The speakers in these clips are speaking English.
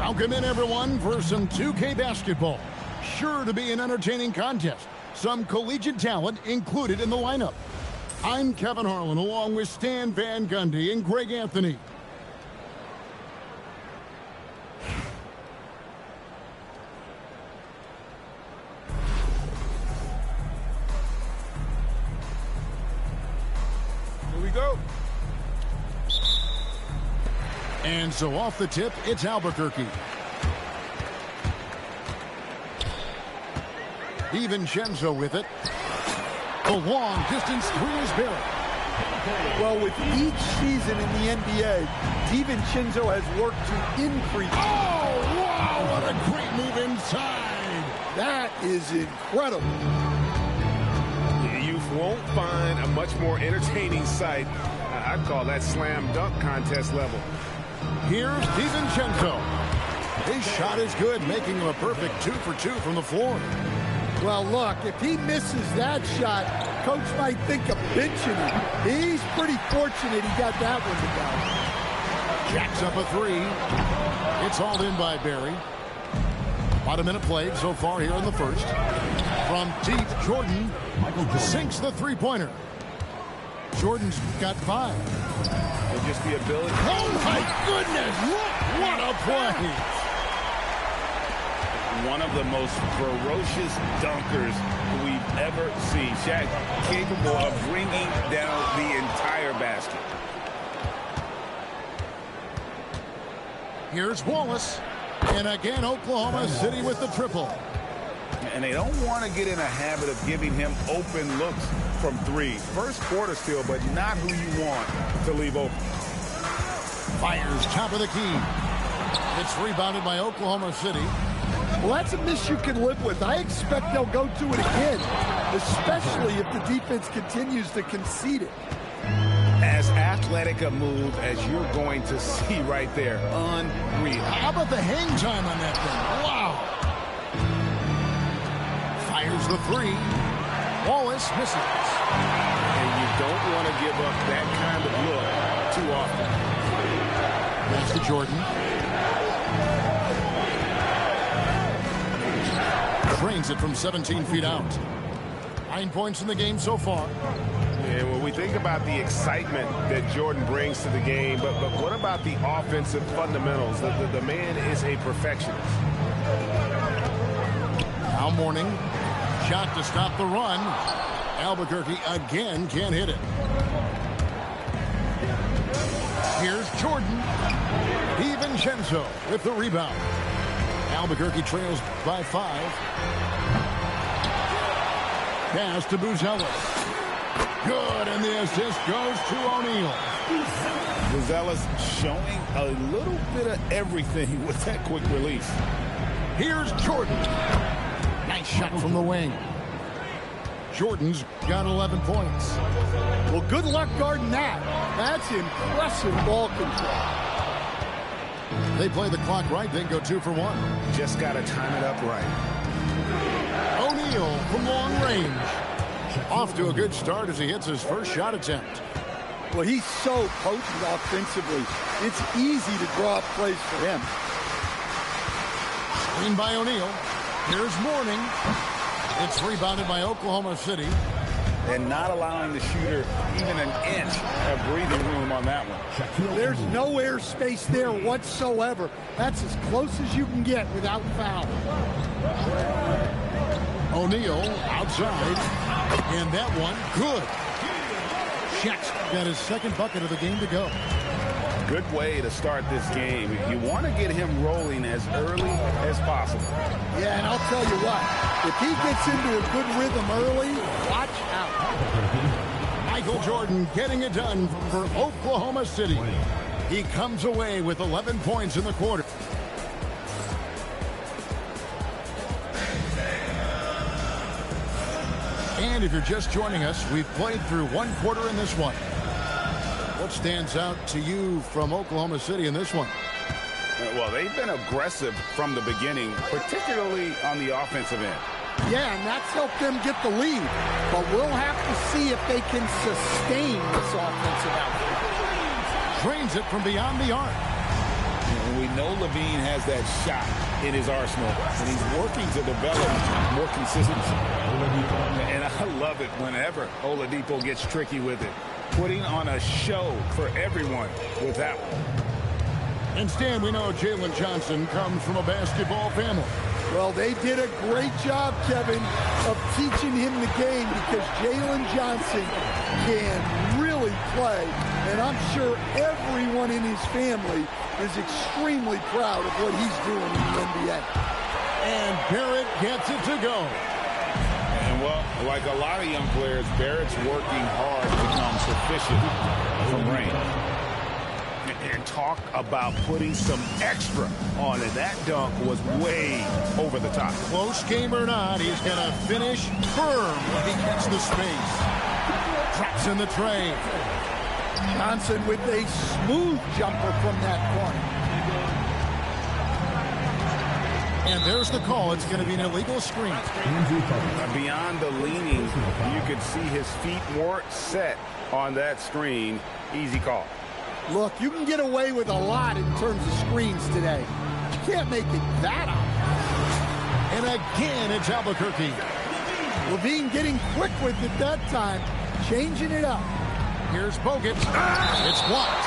Welcome in, everyone, for some 2K basketball. Sure to be an entertaining contest. Some collegiate talent included in the lineup. I'm Kevin Harlan, along with Stan Van Gundy and Greg Anthony. Here we go. And so off the tip, it's Albuquerque. DiVincenzo with it. The long distance three is Barry. Well, with each season in the NBA, DiVincenzo has worked to increase. Oh, wow, what a great move inside. That is incredible. You won't find a much more entertaining sight. I'd call that slam dunk contest level. Here's DiVincenzo. His shot is good, making him a perfect 2 for 2 from the floor. Well, look, if he misses that shot, coach might think of benching him. He's pretty fortunate he got that one to go. Jacks up a three. It's hauled in by Barry. About a minute played so far here in the first. From deep, Jordan sinks the three-pointer. Jordan's got 5. And just the ability. Oh, my goodness! What a play! One of the most ferocious dunkers we've ever seen. Shaq capable of bringing down the entire basket. Here's Wallace. And again, Oklahoma City with the triple. And they don't want to get in a habit of giving him open looks from 3. First quarter still, but not who you want to leave open. Fires top of the key. It's rebounded by Oklahoma City. Well, that's a miss you can live with. I expect they'll go to it again, especially if the defense continues to concede it. As athletic a move as you're going to see right there. Unreal. How about the hang time on that thing? Wow. Fires the 3. Wallace misses. And you don't want to give up that kind of look too often. That's to Jordan. Trains it from 17 feet out. 9 points in the game so far. And when we think about the excitement that Jordan brings to the game, but what about the offensive fundamentals? The man is a perfectionist. Now Mourning. Shot to stop the run. Albuquerque again can't hit it. Here's Jordan. DiVincenzo with the rebound. Albuquerque trails by 5. Pass to Buzelis. Good, and the assist goes to O'Neal. Buzelis showing a little bit of everything with that quick release. Here's Jordan. Nice shot from the wing. Jordan's got 11 points. Well, good luck guarding that. That's impressive ball control. They play the clock right, then go 2 for 1. Just got to time it up right. O'Neal from long range. Off to a good start as he hits his first shot attempt. Well, he's so potent offensively. It's easy to draw up plays for him. Screen by O'Neal. Here's Mourning. It's rebounded by Oklahoma City. And not allowing the shooter even an inch of breathing room on that one. There's no air space there whatsoever. That's as close as you can get without foul. O'Neal outside. And that one, good. Shaq's got his second bucket of the game to go. Good way to start this game. You want to get him rolling as early as possible. Yeah, and I'll tell you what. If he gets into a good rhythm early, watch out. Michael Jordan getting it done for Oklahoma City. He comes away with 11 points in the quarter. And if you're just joining us, we've played through 1 quarter in this one. What stands out to you from Oklahoma City in this one? Well, they've been aggressive from the beginning, particularly on the offensive end. Yeah, and that's helped them get the lead. But we'll have to see if they can sustain this offensive output. Drains it from beyond the arc. And we know Levine has that shot in his arsenal, and he's working to develop more consistency. And I love it whenever Oladipo gets tricky with it, putting on a show for everyone with that one. And Stan, we know Jalen Johnson comes from a basketball family. Well, they did a great job, Kevin, of teaching him the game because Jalen Johnson can really play. And I'm sure everyone in his family is extremely proud of what he's doing in the NBA. And Barrett gets it to go. And, well, like a lot of young players, Barrett's working hard to become proficient from range. And talk about putting some extra on it. That dunk was way over the top. Close game or not, he's going to finish firm when he gets the space. Drops in the tray. Johnson with a smooth jumper from that corner. And there's the call. It's going to be an illegal screen. Beyond the leaning, you could see his feet weren't set on that screen. Easy call. Look, you can get away with a lot in terms of screens today. You can't make it that obvious. And again, it's Albuquerque. Levine getting quick with it that time, changing it up. Here's Bogut. It's blocked.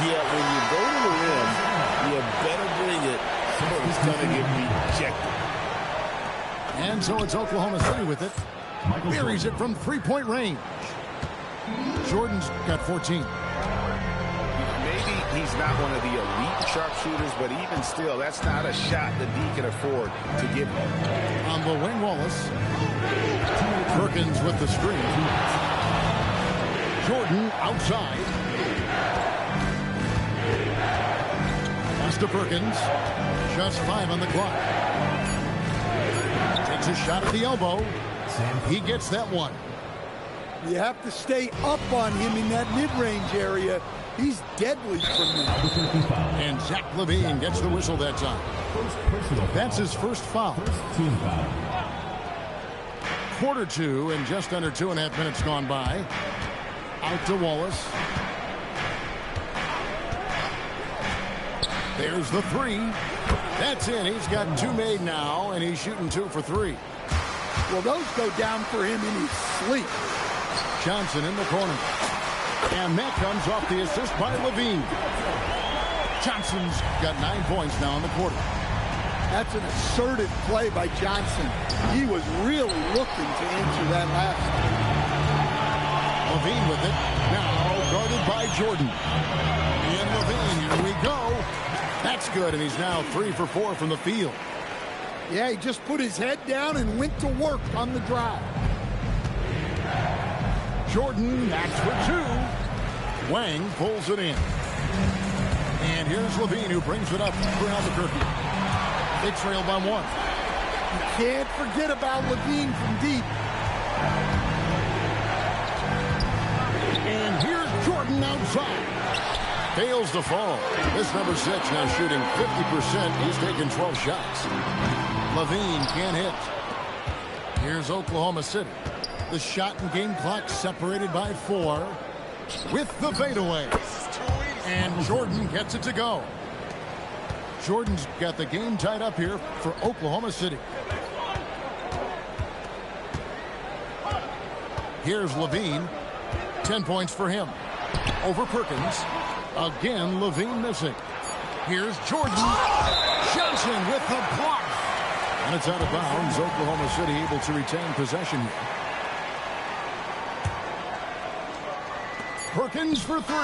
Yeah, when you go to the rim, you better bring it, or it's going to get rejected. And so it's Oklahoma City with it. Buries it from three-point range. Jordan's got 14. He's not one of the elite sharpshooters, but even still, that's not a shot that he can afford to give him. On the wing, Wallace. Perkins with the screen. Jordan outside. Pass to Perkins. Just 5 on the clock. Takes a shot at the elbow. He gets that one. You have to stay up on him in that mid-range area. He's deadly from there. And Zach LaVine gets the whistle that time. That's his first foul. Quarter 2 and just under 2.5 minutes gone by. Out to Wallace. There's the 3. That's in. He's got 2 made now, and he's shooting 2 for 3. Well, those go down for him in his sleep. Johnson in the corner. And that comes off the assist by Levine. Johnson's got 9 points now in the quarter. That's an assertive play by Johnson. He was really looking to answer that last time. Levine with it. Now guarded by Jordan. And Levine, here we go. That's good, and he's now 3 for 4 from the field. Yeah, he just put his head down and went to work on the drive. Jordan backs for 2. Wang pulls it in. And here's Levine, who brings it up for Albuquerque. They trail by 1. You can't forget about Levine from deep. And here's Jordan outside. Fails to fall. This number 6 now shooting 50%. He's taken 12 shots. Levine can't hit. Here's Oklahoma City. The shot and game clock separated by 4 with the fadeaway. And Jordan gets it to go. Jordan's got the game tied up here for Oklahoma City. Here's Levine. 10 points for him. Over Perkins. Again, Levine missing. Here's Jordan. Johnson with the block. And it's out of bounds. Oklahoma City able to retain possession here. Perkins for 3.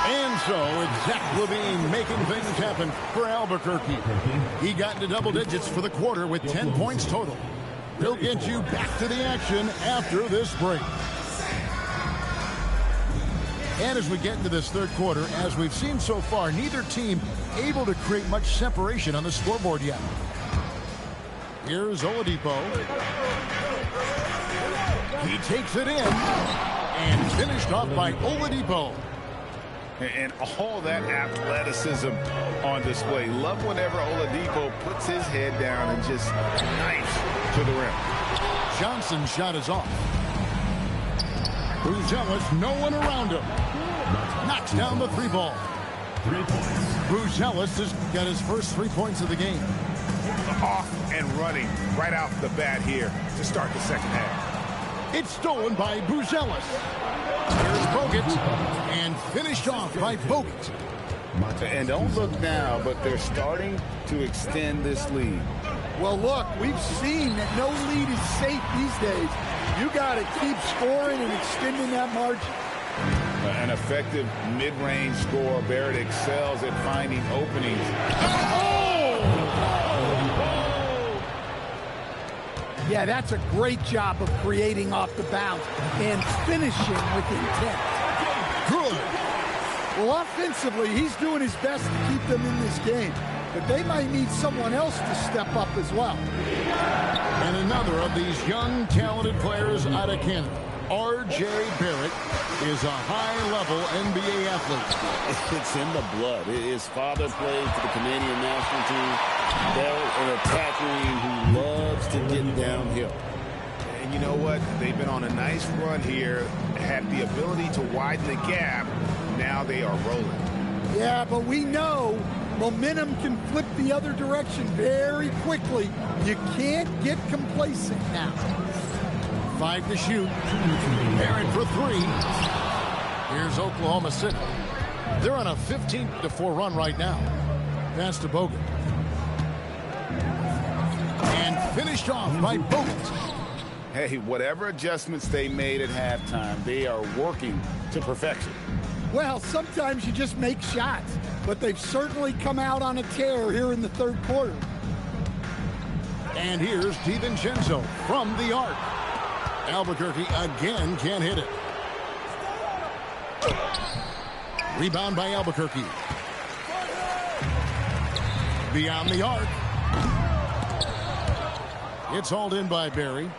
And so it's Zach LaVine making things happen for Albuquerque. He got into double digits for the quarter with 10 points total. He'll get you back to the action after this break. And as we get into this third quarter, as we've seen so far, neither team able to create much separation on the scoreboard yet. Here's Oladipo. He takes it in. And finished off by Oladipo. And all that athleticism on display. Love whenever Oladipo puts his head down and just knifes to the rim. Johnson's shot is off. Who's jealous? No one around him. Knocks down the 3 ball. 3 points. Buzelis has got his first 3 points of the game. Off and running right off the bat here to start the second half. It's stolen by Buzelis. Here's Bogut, and finished off by Bogut. And don't look now, but they're starting to extend this lead. Well, look, we've seen that no lead is safe these days. You got to keep scoring and extending that margin. An effective mid-range scorer. Barrett excels at finding openings. Yeah, that's a great job of creating off the bounce and finishing with intent. Good. Well, offensively, he's doing his best to keep them in this game, but they might need someone else to step up as well. And another of these young, talented players out of Canada, R.J. Barrett, is a high-level NBA athlete. It's in the blood. His father played for the Canadian national team. Barrett, an attacker who loves to get downhill. And you know what? They've been on a nice run here, had the ability to widen the gap. Now they are rolling. Yeah, but we know momentum can flip the other direction very quickly. You can't get complacent now. 5 to shoot. Barrett for 3. Here's Oklahoma City. They're on a 15-4 run right now. Pass to Bogut. And finished off by Bogut. Hey, whatever adjustments they made at halftime, they are working to perfection. Well, sometimes you just make shots, but they've certainly come out on a tear here in the third quarter. And here's DiVincenzo from the arc. Albuquerque again can't hit it. Rebound by Albuquerque. Beyond the arc. It's hauled in by Barry.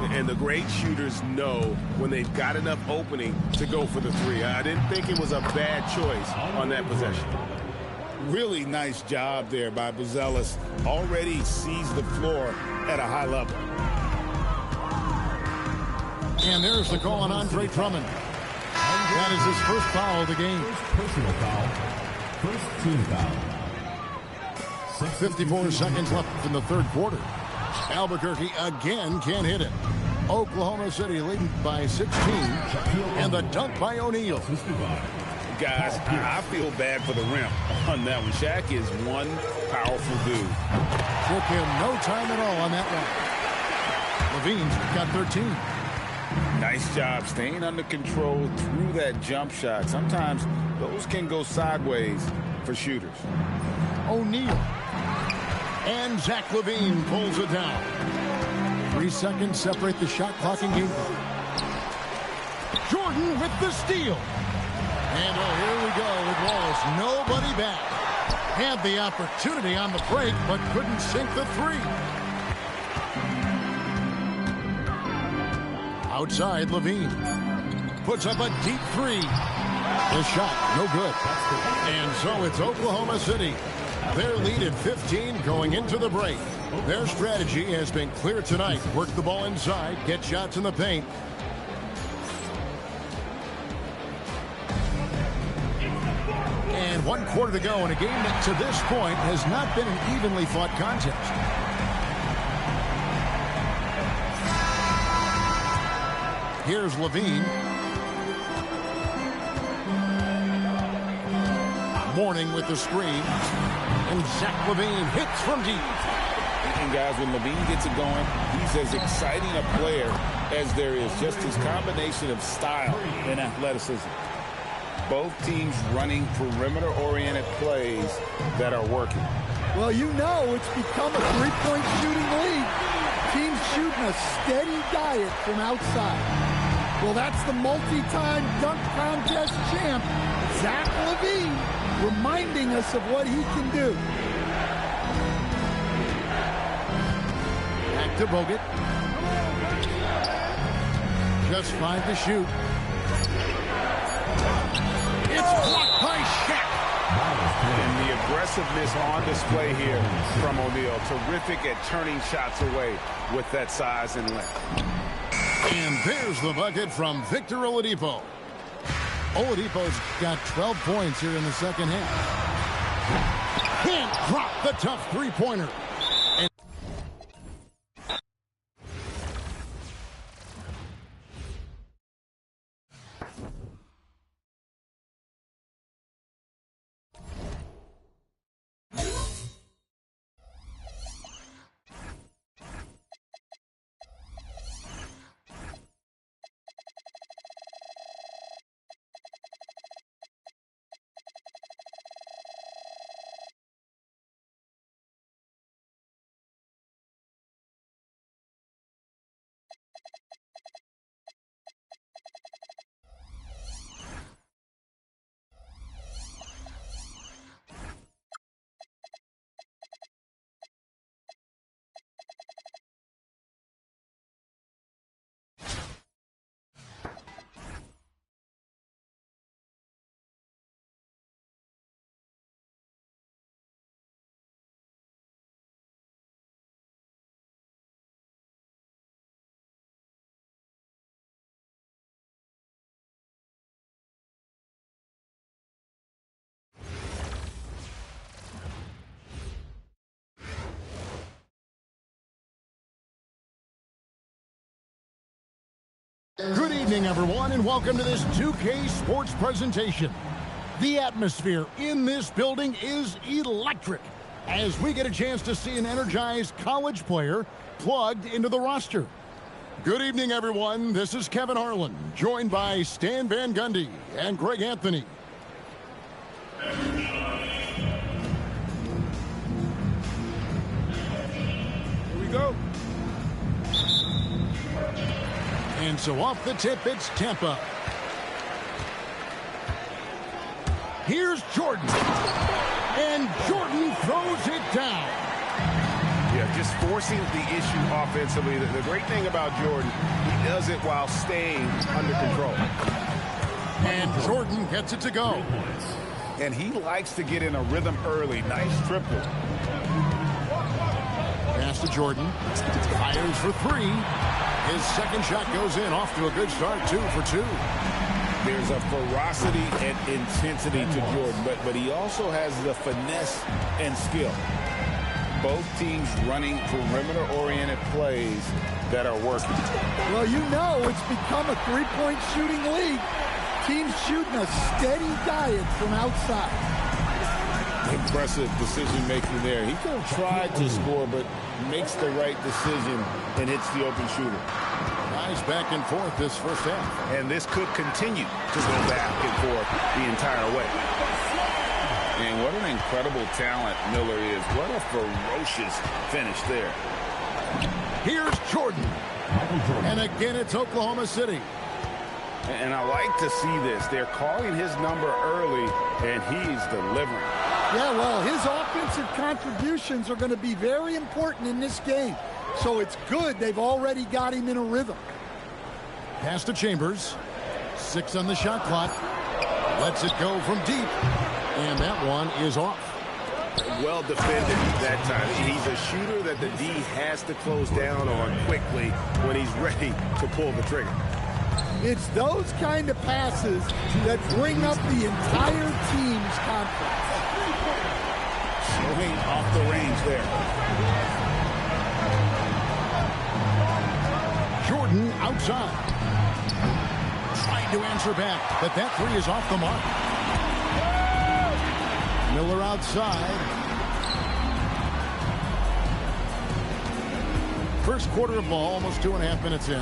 And the great shooters know when they've got enough opening to go for the three. I didn't think it was a bad choice on that possession. Really nice job there by Buzelis. Already sees the floor at a high level. And there's the call on Andre Drummond. That is his first foul of the game. Personal foul. First team foul. 54 seconds left in the third quarter. Albuquerque again can't hit it. Oklahoma City leading by 16. And the dunk by O'Neal. Guys, I feel bad for the rim on that one. Shaq is one powerful dude. Took him no time at all on that one. Levine's got 13. Nice job staying under control through that jump shot. Sometimes those can go sideways for shooters. O'Neal. And Zach LaVine pulls it down. 3 seconds separate the shot clock and game clock. Jordan with the steal. And here we go with Wallace. Nobody back. Had the opportunity on the break, but couldn't sink the three. Outside, LaVine puts up a deep three. The shot, no good. And so it's Oklahoma City. Their lead at 15 going into the break. Their strategy has been clear tonight. Work the ball inside, get shots in the paint. And 1 quarter to go in a game that to this point has not been an evenly fought contest. Here's LaVine. Mourning with the screen. And Zach LaVine hits from deep. And guys, when LaVine gets it going, he's as exciting a player as there is. Just his combination of style and athleticism. Both teams running perimeter-oriented plays that are working. Well, you know it's become a three-point shooting league. Teams shooting a steady diet from outside. Well, that's the multi-time dunk contest champ, Zach LaVine, reminding us of what he can do. Back to Bogut. Just 5 to shoot. It's blocked by Shaq. And the aggressiveness on display here from O'Neal. Terrific at turning shots away with that size and length. And there's the bucket from Victor Oladipo. Oladipo's got 12 points here in the second half. Can't drop the tough three-pointer. Good evening, everyone, and welcome to this 2K Sports presentation. The atmosphere in this building is electric as we get a chance to see an energized college player plugged into the roster. Good evening, everyone. This is Kevin Harlan, joined by Stan Van Gundy and Greg Anthony. Here we go. And so off the tip, it's Tampa. Here's Jordan. And Jordan throws it down. Yeah, just forcing the issue offensively. The great thing about Jordan, he does it while staying under control. And Jordan gets it to go. And he likes to get in a rhythm early. Nice triple. Pass to Jordan. Fires for three. His second shot goes in, off to a good start, 2 for 2. There's a ferocity and intensity to Jordan, but he also has the finesse and skill. Both teams running perimeter-oriented plays that are working. Well, you know it's become a three-point shooting league. Teams shooting a steady diet from outside. Impressive decision-making there. He could have tried to score, but makes the right decision and hits the open shooter. Nice back and forth this first half. And this could continue to go back and forth the entire way. And what an incredible talent Miller is. What a ferocious finish there. Here's Jordan. And again, it's Oklahoma City. And I like to see this. They're calling his number early, and he's delivering. Yeah, well, his offensive contributions are going to be very important in this game. So it's good they've already got him in a rhythm. Pass to Chambers. 6 on the shot clock. Lets it go from deep. And that one is off. Well defended that time. He's a shooter that the D has to close down on quickly when he's ready to pull the trigger. It's those kind of passes that bring up the entire team's confidence. Showing off the range there. Jordan outside. Trying to answer back, but that three is off the mark. Miller outside. First quarter of ball, almost 2.5 minutes in.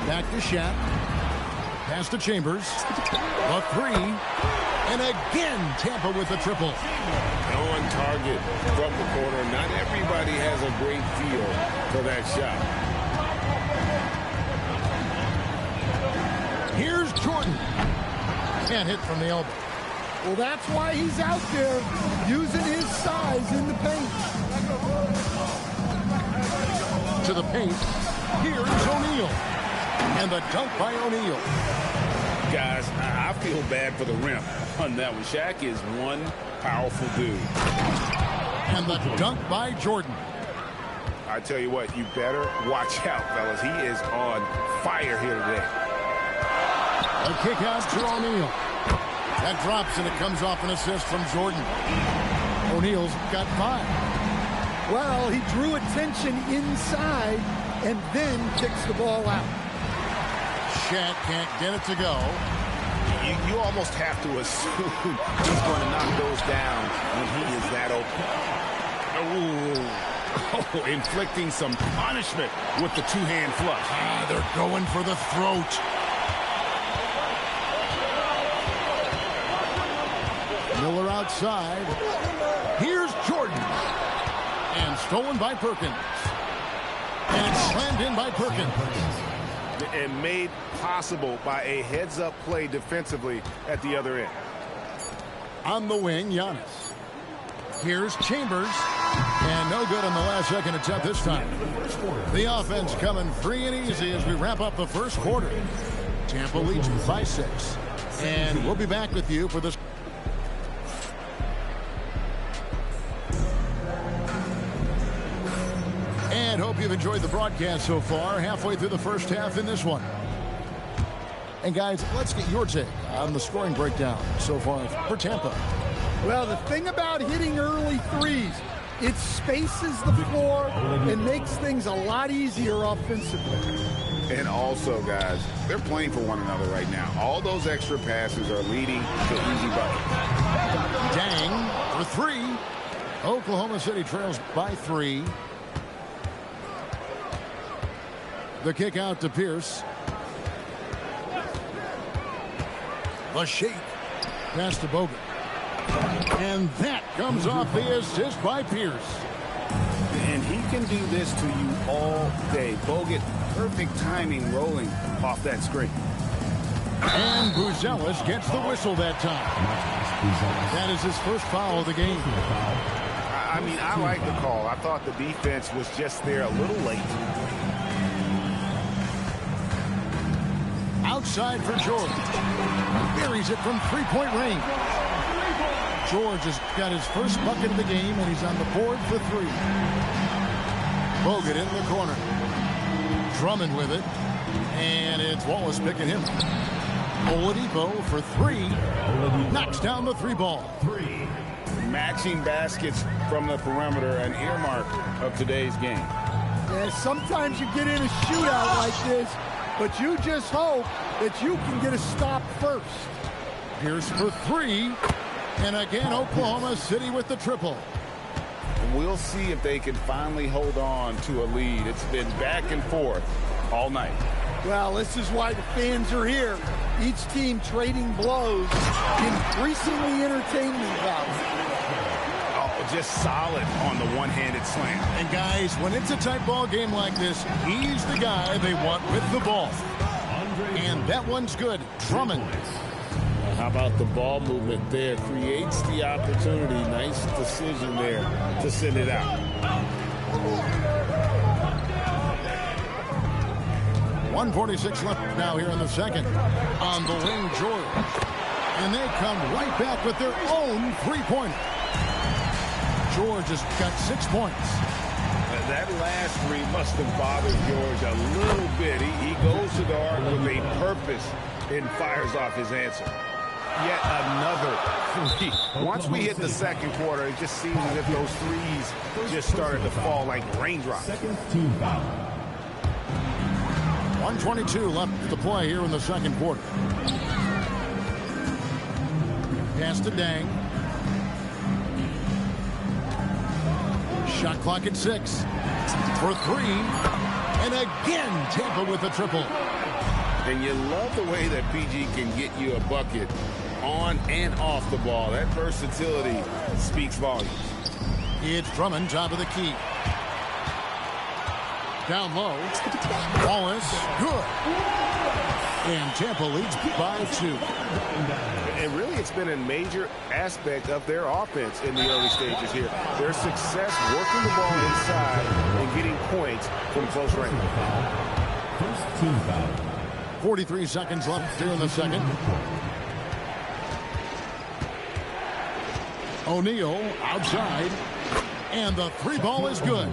Back to Shaq. Pass to Chambers. A three. And again, Tampa with a triple. On target from the corner. Not everybody has a great feel for that shot. Here's Jordan. Can't hit from the elbow. Well, that's why he's out there using his size in the paint. To the paint. Here's O'Neal. And the dunk by O'Neal. Guys, I feel bad for the rim on that one. Shaq is one powerful dude. And the dunk by Jordan. I tell you what, you better watch out, fellas. He is on fire here today. A kick out to O'Neal. That drops, and it comes off an assist from Jordan. O'Neal's got 5. Well, he drew attention inside and then kicks the ball out. Shaq can't get it to go. You almost have to assume he's going to knock those down when he is that open. Oh, inflicting some punishment with the two-hand flush. They're going for the throat. Miller outside. Here's Jordan. And stolen by Perkins. And it's slammed in by Perkins. And made possible by a heads-up play defensively at the other end. On the wing, Giannis. Here's Chambers. And no good on the last second attempt this time. The offense coming free and easy as we wrap up the first quarter. Tampa leads by 6. And we'll be back with you for this. And hope you've enjoyed the broadcast so far. Halfway through the first half in this one. And guys, let's get your take on the scoring breakdown so far for Tampa. Well, the thing about hitting early threes, it spaces the floor and makes things a lot easier offensively. And also, guys, they're playing for one another right now. All those extra passes are leading to easy buckets. Dang for 3. Oklahoma City trails by 3. The kick out to Pierce. The shake. Pass to Bogut. And that comes off the assist by Pierce. And he can do this to you all day. Bogut, perfect timing rolling off that screen. And Buzelis gets the whistle that time. That is his first foul of the game. I mean, I like the call. I thought the defense was just there a little late. Outside for George. Buries it from three-point range. George has got his first bucket of the game, and he's on the board for 3. Bogut in the corner. Drummond with it. And it's Wallace picking him. Oladipo for 3. Knocks down the 3 ball. Matching baskets from the perimeter, an earmark of today's game. Yeah, sometimes you get in a shootout like this, but you just hope that you can get a stop first. Pierce for 3. And again, Oklahoma City with the triple. We'll see if they can finally hold on to a lead. It's been back and forth all night. Well, this is why the fans are here. Each team trading blows, increasingly entertaining value. Oh, just solid on the one-handed slam. And guys, when it's a tight ball game like this, he's the guy they want with the ball. And that one's good. Drummond. How about the ball movement there? Creates the opportunity. Nice decision there to send it out. 1:46 left now here in the second. On the wing, George. And they come right back with their own three-pointer. George has got 6 points. That last 3 must have bothered George a little bit. He goes to the arc with a purpose and fires off his answer. Yet another 3. Once we hit the second quarter, it just seems as if those threes just started to fall like raindrops. 1:22 left to play here in the second quarter. Pass to Dang. Shot clock at 6. For 3. And again, Tampa with a triple. And you love the way that PG can get you a bucket on and off the ball. That versatility speaks volumes. It's Drummond, top of the key. Down low. Wallace, good. And Tampa leads by 2. And really, it's been a major aspect of their offense in the early stages here. Their success working the ball inside and getting points from close range. 43 seconds left here in the second. O'Neal outside. And the 3 ball is good.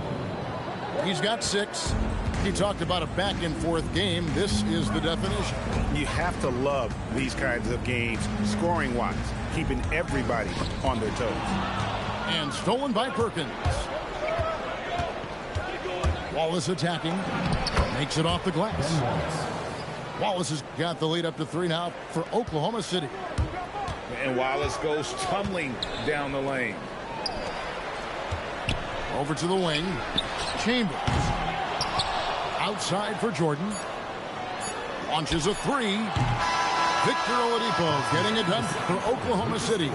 He's got 6. He talked about a back-and-forth game. This is the definition. You have to love these kinds of games, scoring-wise, keeping everybody on their toes. And stolen by Perkins. Wallace attacking. Makes it off the glass. Wallace has got the lead up to 3 now for Oklahoma City. And Wallace goes tumbling down the lane. Over to the wing. Chambers. Outside for Jordan. Launches a 3. Victor Oladipo getting it done for Oklahoma City.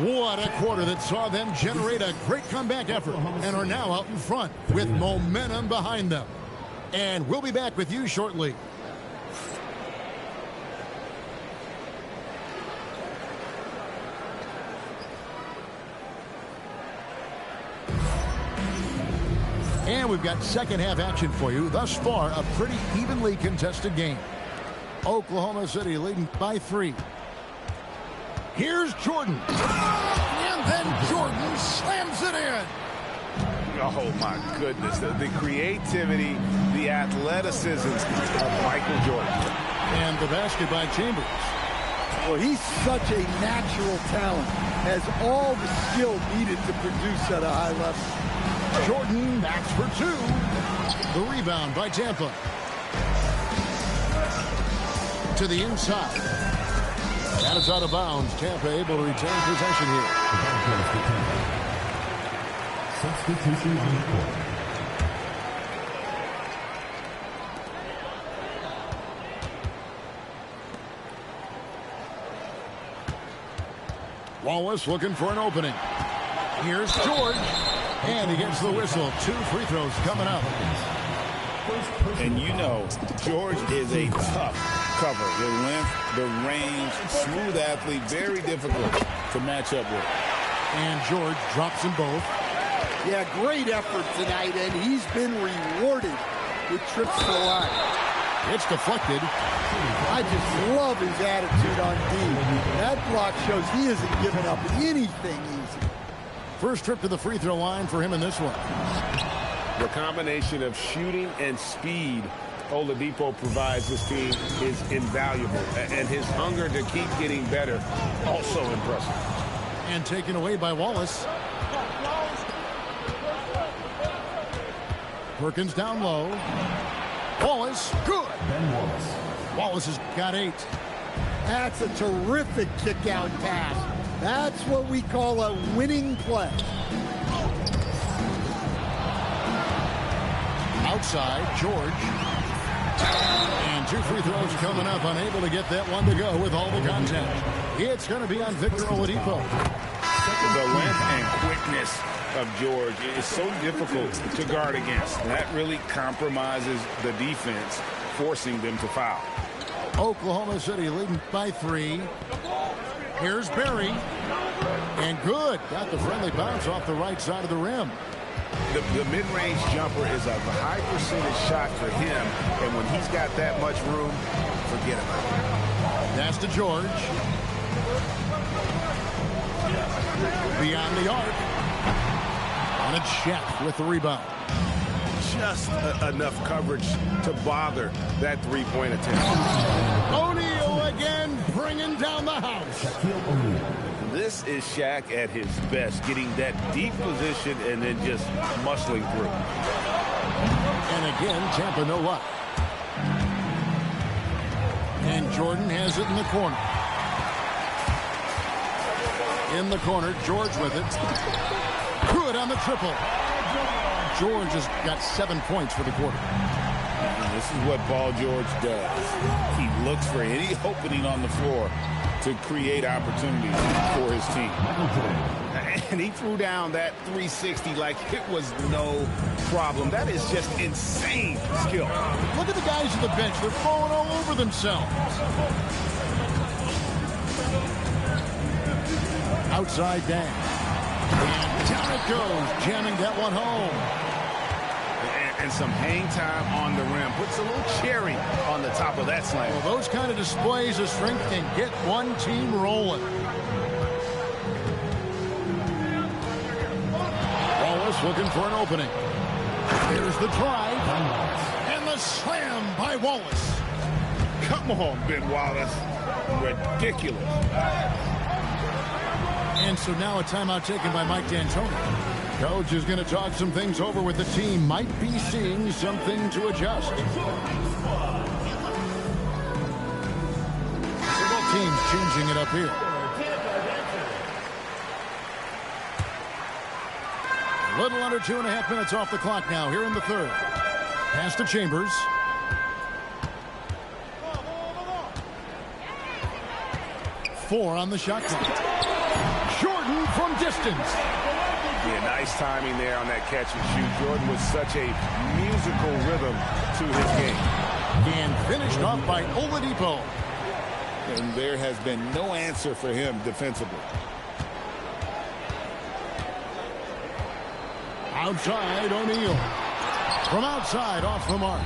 What a quarter that saw them generate a great comeback effort and are now out in front with momentum behind them. And we'll be back with you shortly. And we've got second half action for you. Thus far, a pretty evenly contested game. Oklahoma City leading by 3. Here's Jordan. And then Jordan slams it in. Oh, my goodness. The creativity, the athleticism of Michael Jordan. And the basket by Chambers. Well, he's such a natural talent. Has all the skill needed to produce at a high level. Jordan backs for 2. The rebound by Tampa. To the inside. And it's out of bounds. Tampa able to retain possession here. Substitution on the court. Wallace looking for an opening. Here's George. And he gets the whistle. 2 free throws coming up. And you know, George is a tough cover. The length, the range, smooth athlete, very difficult to match up with. And George drops them both. Yeah, great effort tonight, and he's been rewarded with trips to the line. It's deflected. I just love his attitude on D. That block shows he isn't giving up anything easy. First trip to the free throw line for him in this one. The combination of shooting and speed Oladipo provides this team is invaluable. And his hunger to keep getting better, also impressive. And taken away by Wallace. Perkins down low. Wallace, good. Ben Wallace. Wallace has got 8. That's a terrific kick-out pass. That's what we call a winning play. Outside, George. And 2 free throws coming up. Unable to get that one to go with all the contact. It's going to be on Victor Oladipo. The length and quickness of George is so difficult to guard against. That really compromises the defense, forcing them to foul. Oklahoma City leading by 3. Here's Barry. And good. Got the friendly bounce off the right side of the rim. The mid-range jumper is a high percentage shot for him, and when he's got that much room, forget about it. That's to George. Beyond the arc. On a check with the rebound. Just enough coverage to bother that three-point attempt. O'Neal again bringing down the house. This is Shaq at his best, getting that deep position and then just muscling through. And again, Tampa no luck. And Jordan has it in the corner. In the corner, George with it. Good on the triple. George has got 7 points for the quarter. And this is what Paul George does. He looks for any opening on the floor to create opportunities for his team. And he threw down that 360 like it was no problem. That is just insane skill. Look at the guys on the bench. They're falling all over themselves. Outside Dan. And down it goes. Jamming that one home. And some hang time on the rim. Puts a little cherry on the top of that slam. Well, those kind of displays of strength can get one team rolling. Wallace looking for an opening. Here's the drive. And the slam by Wallace. Come on, Ben Wallace. Ridiculous. And so now a timeout taken by Mike D'Antoni. Coach is going to talk some things over with the team. Might be seeing something to adjust. Both teams changing it up here. A little under 2.5 minutes off the clock now here in the third. Pass to Chambers. Four on the shot clock. Jordan from distance. Yeah, nice timing there on that catch and shoot. Jordan with such a musical rhythm to his game. And finished off by Oladipo. And there has been no answer for him defensively. Outside, O'Neal. From outside, off the mark.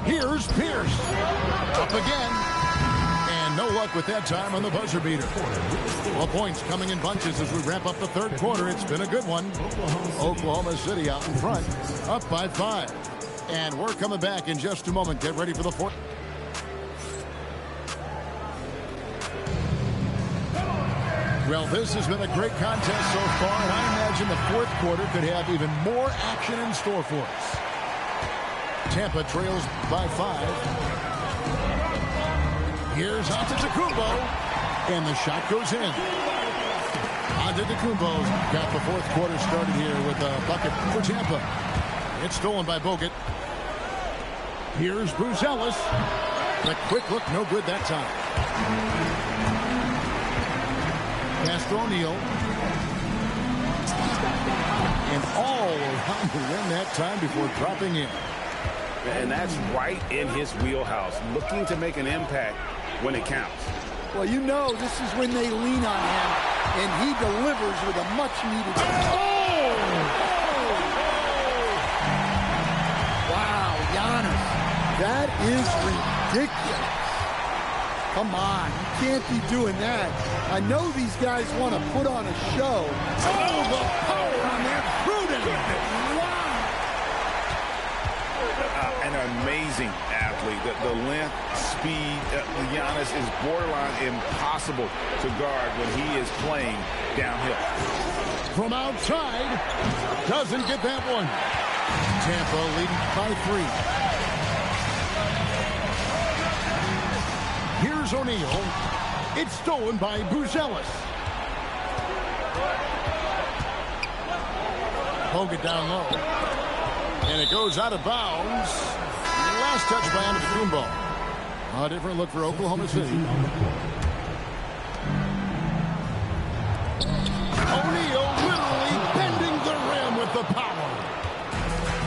Here's Pierce. Up again. And no luck with that time on the buzzer beater. Well, points coming in bunches as we wrap up the third quarter. It's been a good one. Oklahoma City out in front, up by 5. And we're coming back in just a moment. Get ready for the fourth. Well, this has been a great contest so far, and I imagine the fourth quarter could have even more action in store for us. Tampa trails by 5. Here's Antetokounmpo, and the shot goes in. Antetokounmpo's got the fourth quarter started here with a bucket for Tampa. It's stolen by Bogut. Here's Buzelis. The quick look, no good that time. Pass to O'Neal. And all around the rim that time before dropping in. And that's right in his wheelhouse, looking to make an impact when it counts. Well, you know this is when they lean on him, and he delivers with a much-needed... Oh! Wow, Giannis. That is ridiculous. Come on, you can't be doing that. I know these guys want to put on a show. Oh, the power on that Pruden. Wow. An amazing athlete. The length, speed, Giannis is borderline impossible to guard when he is playing downhill. From outside, doesn't get that one. Tampa leading by 3. Here's O'Neal. It's stolen by Buzelis. Bogut down low. And it goes out of bounds. Last touch by Antetokounmpo. A different look for Oklahoma City. O'Neal literally bending the rim with the power.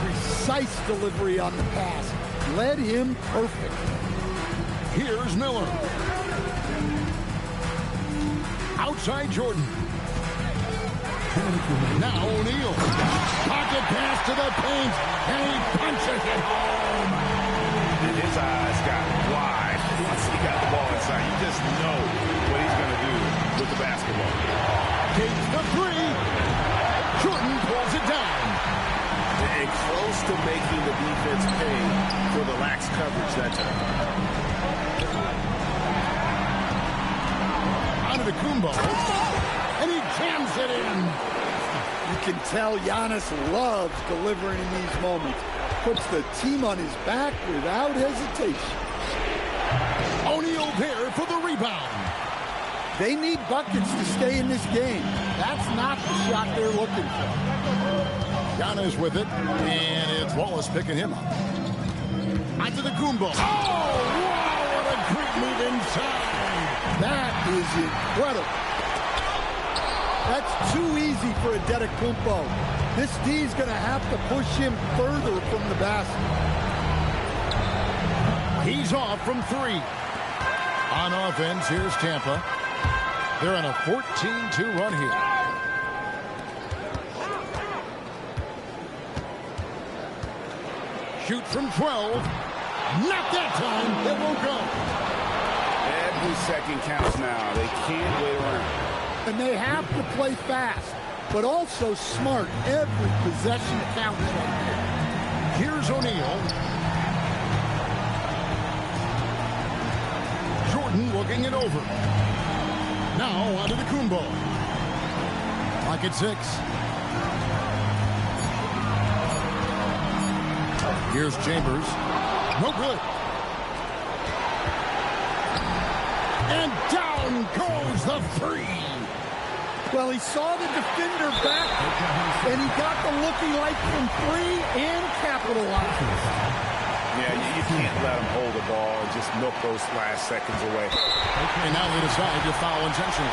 Precise delivery on the pass. Led him perfect. Here's Miller. Outside Jordan. Now O'Neal. Pocket pass to the paint. And he punches it home. And his eyes got wide once he got the ball inside. You just know what he's going to do with the basketball. Takes the 3. Jordan pulls it down. And close to making the defense pay for the lax coverage that time. Antetokounmpo, and he jams it in. You can tell Giannis loves delivering in these moments. Puts the team on his back without hesitation. O'Neal there for the rebound. They need buckets to stay in this game. That's not the shot they're looking for. Giannis with it, and it's Wallace picking him up. Antetokounmpo. Oh, wow, what a great move inside. That is incredible. That's too easy for Antetokounmpo. This D's going to have to push him further from the basket. He's off from 3. On offense, here's Tampa. They're on a 14-2 run here. Shoot from 12. Not that time. It won't go. Every second counts now. They can't wait around. And they have to play fast, but also smart. Every possession counts right there. Here's O'Neal. Jordan looking it over. Now onto the Kumbo. Clock at 6. Here's Chambers. No good. And down goes the 3. Well, he saw the defender back, and he got the looking like from 3 and capitalized. Yeah, you can't let him hold the ball and just milk those last seconds away. And now they decide to foul intentionally.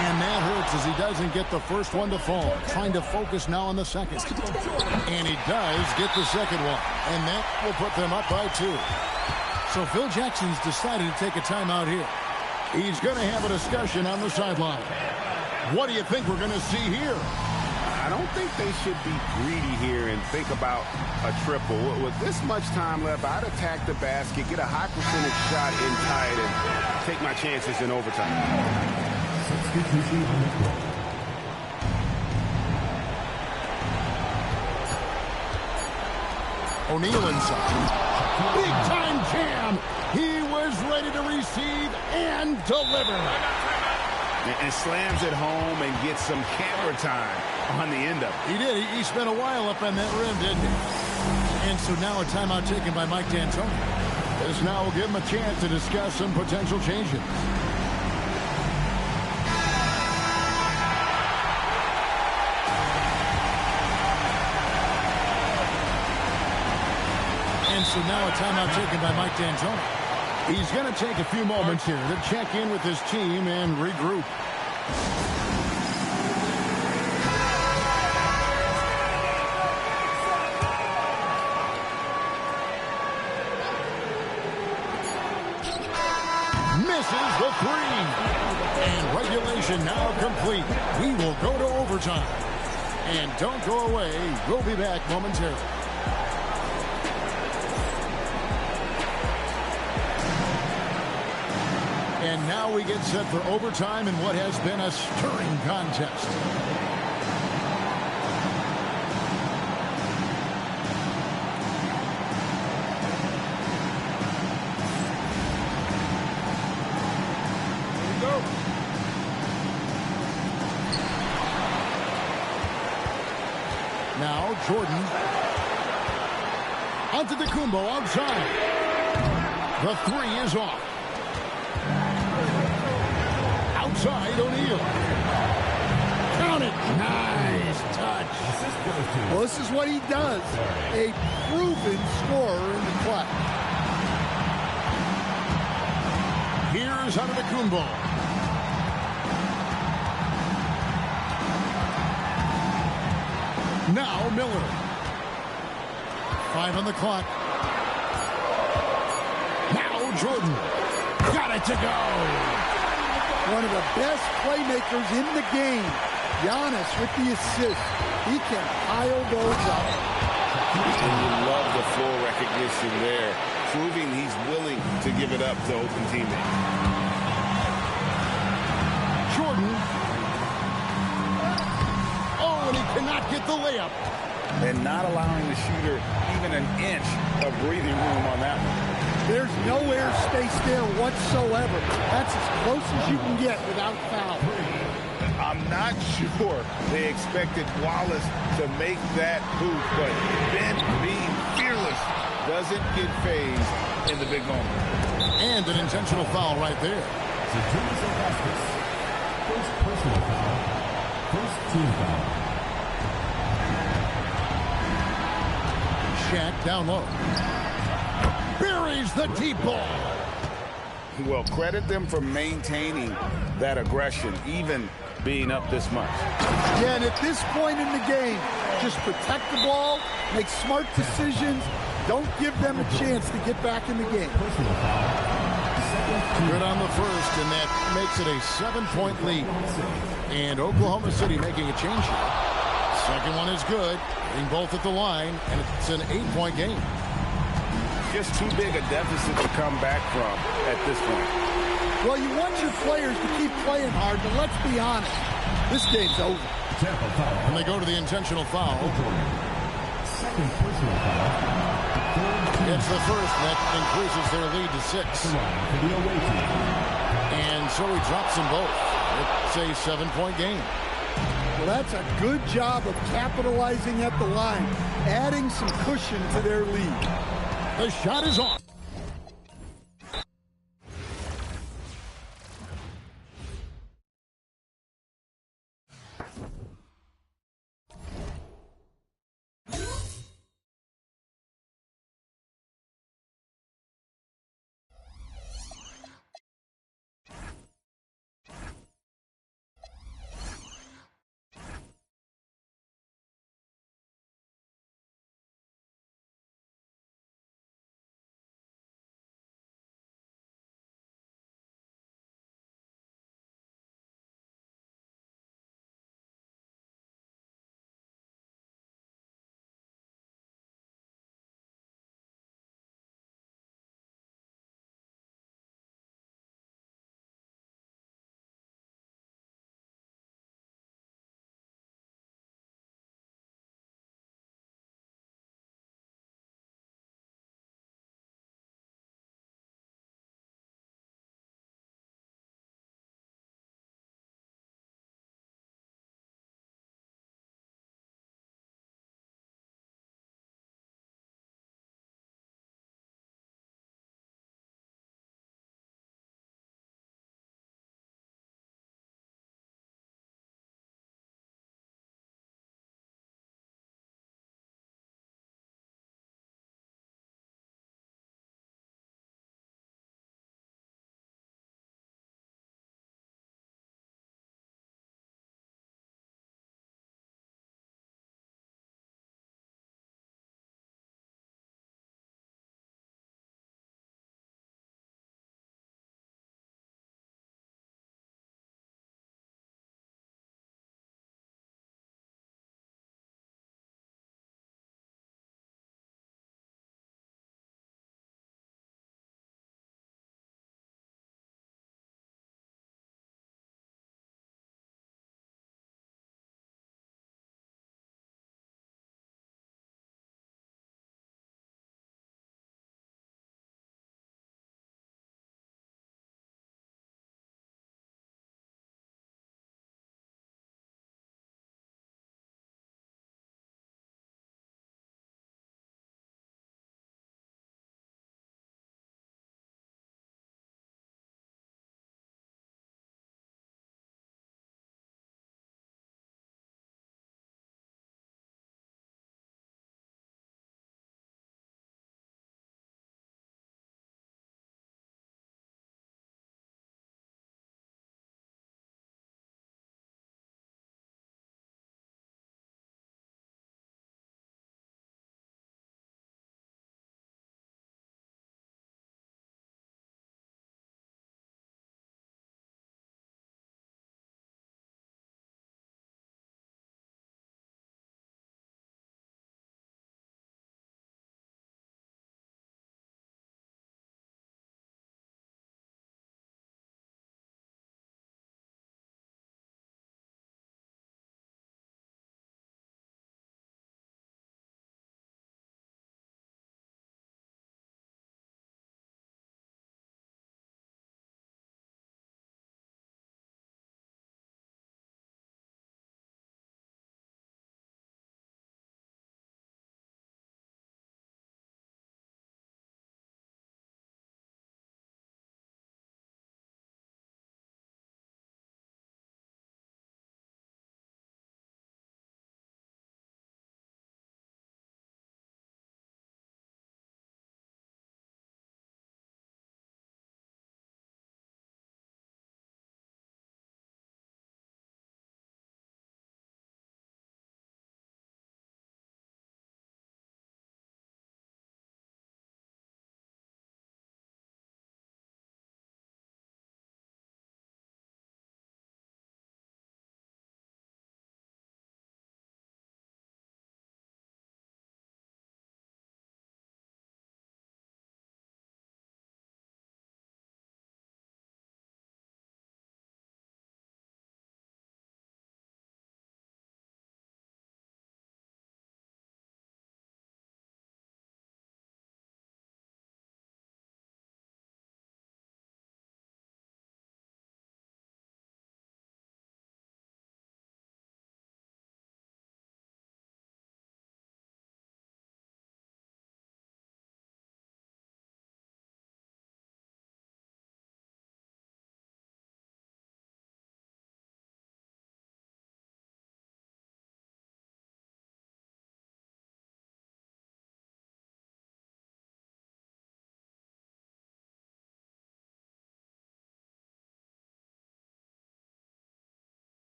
And that hurts as he doesn't get the first one to fall. Trying to focus now on the second. And he does get the second one. And that will put them up by 2. So Phil Jackson's decided to take a timeout here. He's going to have a discussion on the sideline. What do you think we're going to see here? I don't think they should be greedy here and think about a triple. With this much time left, I'd attack the basket, get a high percentage shot in tight, and take my chances in overtime. Substitution on the court. O'Neal inside. Big time jam. He was ready to receive and deliver. And slams it home and gets some camera time on the end of it. He did. He spent a while up on that rim, didn't he? And so now a timeout taken by Mike D'Antoni. This now will give him a chance to discuss some potential changes. And so now a timeout taken by Mike D'Antoni. He's going to take a few moments here to check in with his team and regroup. Misses the 3. And regulation now complete. We will go to overtime. And don't go away. We'll be back momentarily. And now we get set for overtime in what has been a stirring contest. Here we go. Now Jordan. Onto the Kumbo outside. The 3 is off. Outside O'Neal. Count it. Nice touch. Well, this is what he does. A proven scorer in the clutch. Here's out of the Kumbo. Now Miller. 5 on the clock. Now Jordan. Got it to go. One of the best playmakers in the game. Giannis with the assist. He can pile those up. And you love the floor recognition there, proving he's willing to give it up to open teammates. Jordan. Oh, and he cannot get the layup. And not allowing the shooter even an inch of breathing room on that one. There's no air space there whatsoever. That's as close as you can get without foul. I'm not sure they expected Wallace to make that hoop, but Ben, being fearless, doesn't get phased in the big moment. And an intentional foul right there. First personal foul. First team foul. Shaq down low. Buries the deep ball. Well, credit them for maintaining that aggression, even being up this much. Yeah, and at this point in the game, just protect the ball, make smart decisions, don't give them a chance to get back in the game. Good on the first, and that makes it a 7-point lead. And Oklahoma City making a change here. Second one is good, hitting both at the line, and it's an 8-point game. Just too big a deficit to come back from at this point. Well, you want your players to keep playing hard, but let's be honest, this game's over. And they go to the intentional foul. Second personal foul. Third team It's the first that increases their lead to 6. And so he drops them both. It's a 7-point game. Well, that's a good job of capitalizing at the line, adding some cushion to their lead. The shot is off.